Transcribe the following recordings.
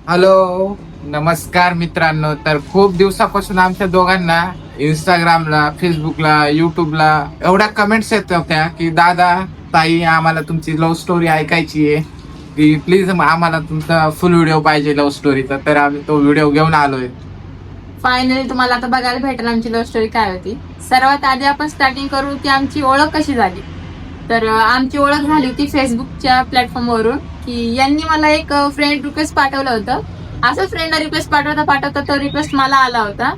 Hello, नमस्कार मित्रांनो. तर खूप दिवसापासून आमच्या दोघांना इंस्टाग्रामला, फेसबुकला, युट्यूबला एवढ्या कमेंट्स येत होत्या की दादा, ताई, आम्हाला तुमची लव्ह स्टोरी ऐकायची आहे, की प्लीज आम्हाला तुमचा फुल व्हिडिओ पाहिजे लव्ह स्टोरीचा. तर आम्ही तो व्हिडिओ घेऊन आलोय. फायनली तुम्हाला आता बघायला भेटेल आमची लव्ह स्टोरी काय होती. सर्वात आधी आपण स्टार्टिंग करू की आमची ओळख कशी झाली. तर आमची ओळख झाली होती फेसबुकच्या प्लॅटफॉर्मवरून, की यांनी मला एक फ्रेंड रिक्वेस्ट पाठवलं होतं. असं फ्रेंड रिक्वेस्ट पाठवता तो रिक्वेस्ट मला आला होता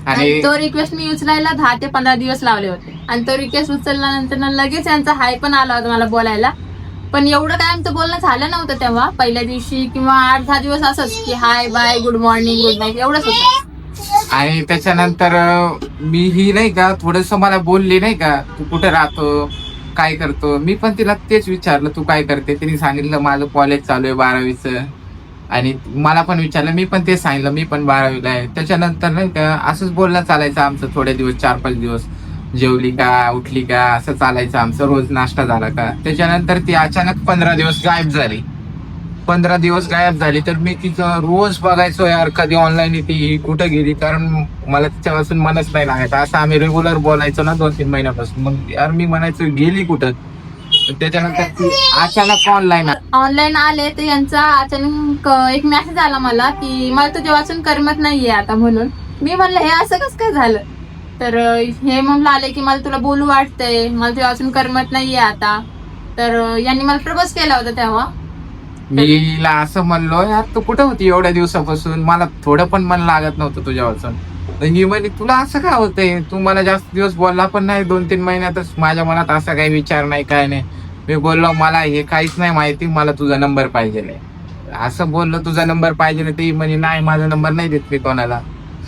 आणि तो रिक्वेस्ट मी उचलायला 10 ते 15 दिवस लावले होते. आणि तो रिक्वेस्ट उचलल्यानंतर लगेच यांचा हाय पण आला होता मला बोलायला. पण एवढं काय आमचं बोलणं झालं नव्हतं तेव्हा. पहिल्या दिवशी किंवा 8-10 दिवस असंच की hi bye, good morning, good night एवढंच होतं. आणि त्याच्यानंतर मी ही नाही का थोडस मला बोलली नाही का, तू कुठे राहतो, काय करतो. मी पण तिला तेच विचारलं, तू काय करते. तिने सांगितलं माझं कॉलेज चालू आहे 12वीचं. आणि मला पण विचारलं, मी पण तेच सांगितलं, मी पण 12वीला आहे. त्याच्यानंतर नाही का असंच बोलणं चालायचं आमचं थोडे दिवस, 4-5 दिवस. जेवली का, उठली का, असं चालायचं आमचं. रोज नाश्ता झाला का. त्याच्यानंतर ती अचानक 15 दिवस गायब झाली. 15 दिवस गायब झाली. तर मी तिचं रोज बघायचो, यार कधी ऑनलाईन येते, ही कुठं गेली. कारण मला तिच्यापासून मनच नाही लागायचं. असं आम्ही रेग्युलर बोलायचो ना 2-3 महिन्यापासून. मग यार मी म्हणायचो गेली कुठं. त्याच्यानंतर ती अचानक ऑनलाईन आले तर यांचा अचानक एक मेसेज आला मला की मला तुझ्या वाचून करमत नाहीये आता म्हणून. मी म्हणलं हे असं कसं काय झालं. तर हे म्हणलं आले की मला तुला बोलू वाटतंय, मला तुझ्या वाचून करमत नाहीये आता. तर यांनी मला प्रपोज केला होता तेव्हा. मीला असं म्हणलो, यार तू कुठं होती एवढ्या दिवसापासून, मला थोडं पण मन लागत नव्हतं तुझ्या वाचून. मी म्हणे तुला असं काय होतंय, तू मला जास्त दिवस बोलला पण नाही. 2-3 महिन्यातच माझ्या मनात असा काही विचार नाही, काय नाही. मी बोललो मला हे काहीच नाही माहिती, मला तुझा नंबर पाहिजे. असं बोललो, तुझा नंबर पाहिजे. ती म्हणे नाही, माझा नंबर नाही देत मी कोणाला.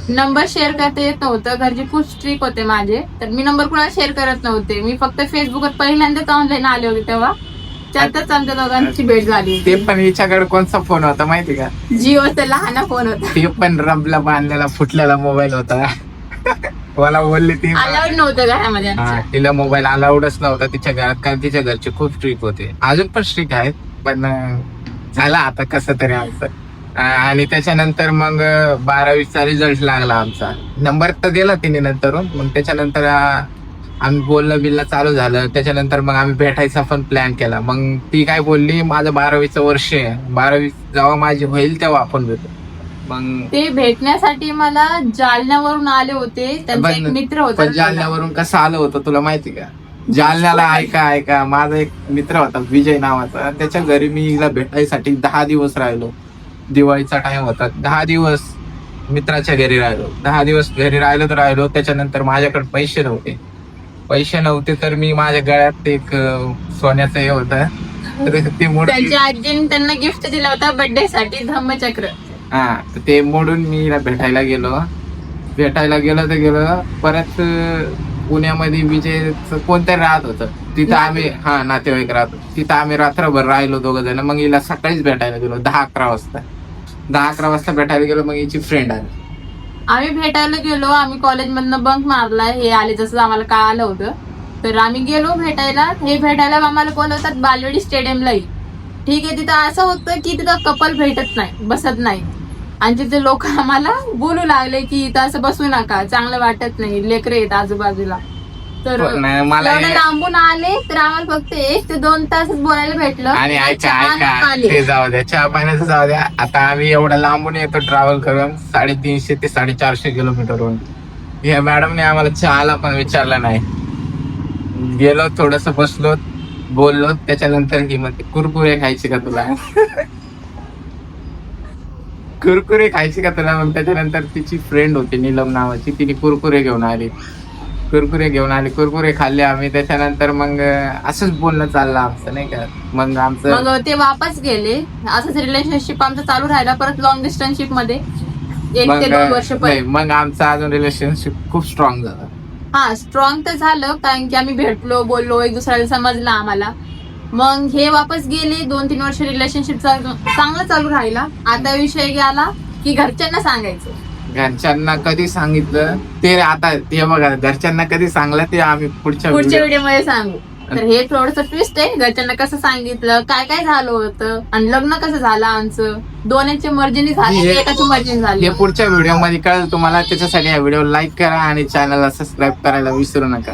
नंबर शेअर करता येत नव्हतं, घरचे खूप स्ट्रिक्ट होते माझे. तर मी नंबर कुणाला शेअर करत नव्हते. मी फक्त फेसबुकवर पहिल्यांदाच ऑनलाईन आले होते तेव्हा. त्यातच आमच्या दोघांची भेट झाली. ते पण हिच्याकडे कोणता फोन होता माहिती का, जिओचा लहान फोन होता. ते पण रबला बांधलेला फुटलेला मोबाईल होता. मला बोलली ती अलाउड नव्हतं घरामध्ये. तिला मोबाईल अलाउडच नव्हता तिच्या घरात, कारण तिच्या घरचे खूप स्ट्रिक्ट होते. अजून पण स्ट्रिक्ट आहेत, पण झाला आता कसं तरी आमचं. आणि त्याच्यानंतर मग 12वीचा रिझल्ट लागला आमचा. नंबर तर दिला तिने नंतरून. मग त्याच्यानंतर आम्ही बोलणं चालू झालं. त्याच्यानंतर मग आम्ही भेटायचा पण प्लॅन केला. मग ती काय बोलली, माझं 12वीचं वर्ष आहे, 12वी जेव्हा माझी होईल तेव्हा आपण भेटू. मग ते भेटण्यासाठी मला जालन्यावरून आले होते. त्यांचा एक मित्र होता. पण जालन्यावरून कसं आलं होतं तुला माहिती का. जालन्याला ऐका माझा एक मित्र होता विजय नावाचा, त्याच्या घरी मी हिला भेटायसाठी 10 दिवस राहिलो. दिवाळीचा टाइम होता. 10 दिवस मित्राच्या घरी राहिलो. 10 दिवस घरी राहिलो. त्याच्यानंतर माझ्याकडे पैसे नव्हते. तर मी माझ्या गळ्यात एक सोन्याचं हे होतं, ते मोडून त्यांच्या आजीने त्यांना गिफ्ट दिला होता बर्थडे साठी, धम्मचक्र. ते मोडून मी हिला भेटायला गेलो. परत पुण्यामध्ये विजयचं कोणतरी राहत होतं, तिथं आम्ही नातेवाईक राहतो. तिथं आम्ही रात्रभर राहिलो 2 जण. मग हिला सकाळीच भेटायला गेलो 10-11 वाजता भेटायला गेलो. मग हिची फ्रेंड आली. आम्ही भेटायला गेलो. आम्ही कॉलेजमधनं बंक मारलाय, हे आले जसं आम्हाला कळालं होतं. तर आम्ही गेलो भेटायला. हे भेटायला आम्हाला बोलवतात बालवाडी स्टेडियमलाही. ठीक आहे, तिथं असं होतं की तिथं कपल भेटत नाही, बसत नाही. आणि तिथे लोक आम्हाला बोलू लागले की इथं असं बसू नका, चांगलं वाटत नाही, लेकरं येत आजूबाजूला. तर एवढं लांबून आले तर आम्हाला फक्त 1 ते 2 तासच बोलायला भेटलं. आणि ऐका ते जाऊ द्या, चहा पाण्याचं जाऊ द्या. आता आम्ही एवढं लांबून येतो ट्रॅव्हल करून 350 ते 450 किलोमीटरवरून. या मॅडमने आम्हाला चहाला पण विचारलं नाही. गेलो, थोडस बसलो, बोललो. त्याच्यानंतर ही म्हणते कुरकुरे खायचे का तुला. कुरकुरे खायचे का तुला. मग त्याच्यानंतर तिची फ्रेंड होती नीलम नावाची, तिने कुरकुरे घेऊन आली. कुरकुरे खाल्ले आम्ही. त्याच्यानंतर मग असंच बोलणं चाललं आमचं नाही का. मग ते वापस गेले. असंच रिलेशनशिप आमचं चालू राहिला. परत लॉंग डिस्टन्सशिप मध्ये 1 ते 2 वर्ष. मग आमचं अजून रिलेशनशिप खूप स्ट्रॉंग झालं. स्ट्रॉंग तर झालं, कारण की आम्ही भेटलो, बोललो, एक दुसऱ्याला समजलं आम्हाला. मग हे वापस गेले. 2-3 वर्ष रिलेशनशिप चांगलं चालू राहिला. आता विषय गेला की घरच्यांना सांगायचं. घरच्यांना कधी सांगितलं ते आता ते बघा, घरच्यांना कधी सांगलं ते आम्ही पुढच्या व्हिडिओ मध्ये सांगू. तर हे थोडस ट्विस्ट आहे. घरच्यांना कसं सांगितलं, काय काय झालं होतं आणि लग्न कसं झालं आमचं, दोन्हीच्या मर्जीने झाले, एकाची मर्जीने झाली. हे पुढच्या व्हिडिओ मध्ये कळेल तुम्हाला. त्याच्यासाठी हा व्हिडिओ लाईक करा आणि चॅनलला सबस्क्राईब करायला विसरू नका.